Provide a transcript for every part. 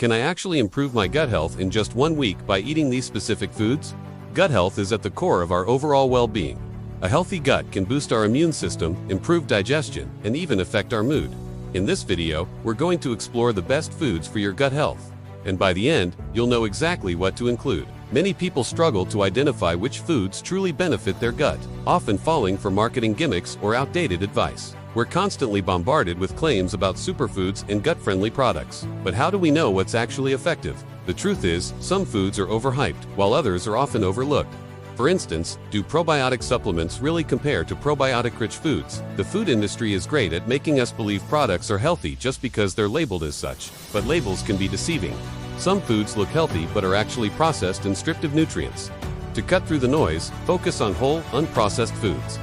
Can I actually improve my gut health in just 1 week by eating these specific foods? Gut health is at the core of our overall well-being. A healthy gut can boost our immune system, improve digestion, and even affect our mood. In this video, we're going to explore the best foods for your gut health. And by the end, you'll know exactly what to include. Many people struggle to identify which foods truly benefit their gut, often falling for marketing gimmicks or outdated advice. We're constantly bombarded with claims about superfoods and gut-friendly products. But how do we know what's actually effective? The truth is, some foods are overhyped, while others are often overlooked. For instance, do probiotic supplements really compare to probiotic-rich foods? The food industry is great at making us believe products are healthy just because they're labeled as such, but labels can be deceiving. Some foods look healthy but are actually processed and stripped of nutrients. To cut through the noise, focus on whole, unprocessed foods.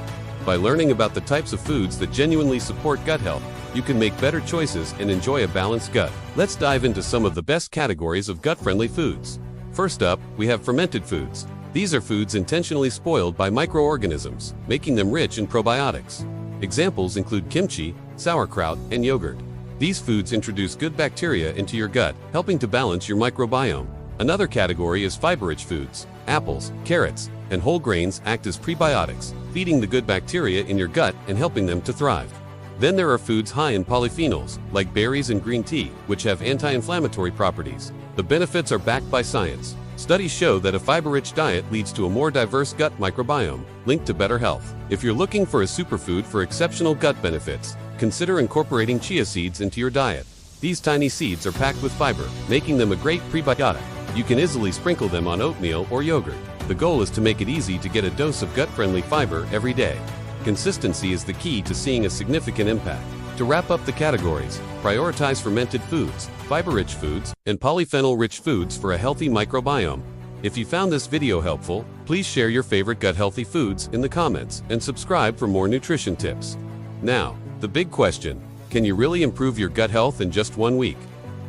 By learning about the types of foods that genuinely support gut health, you can make better choices and enjoy a balanced gut. Let's dive into some of the best categories of gut-friendly foods. First up, we have fermented foods. These are foods intentionally spoiled by microorganisms, making them rich in probiotics. Examples include kimchi, sauerkraut, and yogurt. These foods introduce good bacteria into your gut, helping to balance your microbiome. Another category is fiber-rich foods. Apples, carrots, and whole grains act as prebiotics, feeding the good bacteria in your gut and helping them to thrive. Then there are foods high in polyphenols, like berries and green tea, which have anti-inflammatory properties. The benefits are backed by science. Studies show that a fiber-rich diet leads to a more diverse gut microbiome, linked to better health. If you're looking for a superfood for exceptional gut benefits, consider incorporating chia seeds into your diet. These tiny seeds are packed with fiber, making them a great prebiotic. You can easily sprinkle them on oatmeal or yogurt. The goal is to make it easy to get a dose of gut-friendly fiber every day. Consistency is the key to seeing a significant impact. To wrap up the categories, prioritize fermented foods, fiber-rich foods, and polyphenol-rich foods for a healthy microbiome. If you found this video helpful, please share your favorite gut-healthy foods in the comments and subscribe for more nutrition tips. Now, the big question: can you really improve your gut health in just 1 week?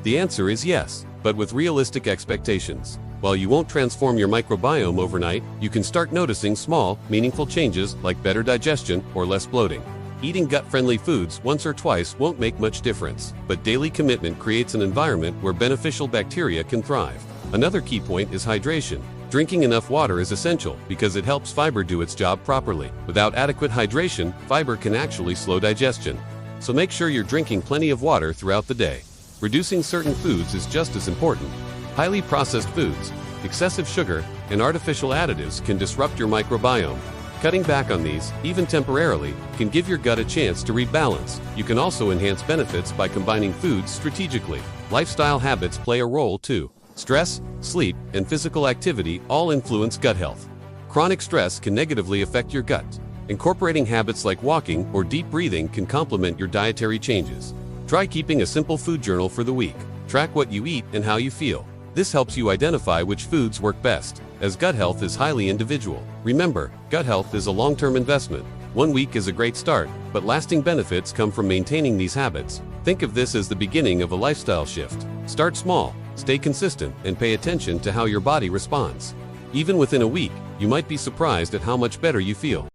The answer is yes, but with realistic expectations. While you won't transform your microbiome overnight, you can start noticing small, meaningful changes like better digestion or less bloating. Eating gut-friendly foods once or twice won't make much difference, but daily commitment creates an environment where beneficial bacteria can thrive. Another key point is hydration. Drinking enough water is essential because it helps fiber do its job properly. Without adequate hydration, fiber can actually slow digestion. So make sure you're drinking plenty of water throughout the day. Reducing certain foods is just as important. Highly processed foods, excessive sugar, and artificial additives can disrupt your microbiome. Cutting back on these, even temporarily, can give your gut a chance to rebalance. You can also enhance benefits by combining foods strategically. Lifestyle habits play a role too. Stress, sleep, and physical activity all influence gut health. Chronic stress can negatively affect your gut. Incorporating habits like walking or deep breathing can complement your dietary changes. Try keeping a simple food journal for the week. Track what you eat and how you feel. This helps you identify which foods work best, as gut health is highly individual. Remember, gut health is a long-term investment. 1 week is a great start, but lasting benefits come from maintaining these habits. Think of this as the beginning of a lifestyle shift. Start small, stay consistent, and pay attention to how your body responds. Even within a week, you might be surprised at how much better you feel.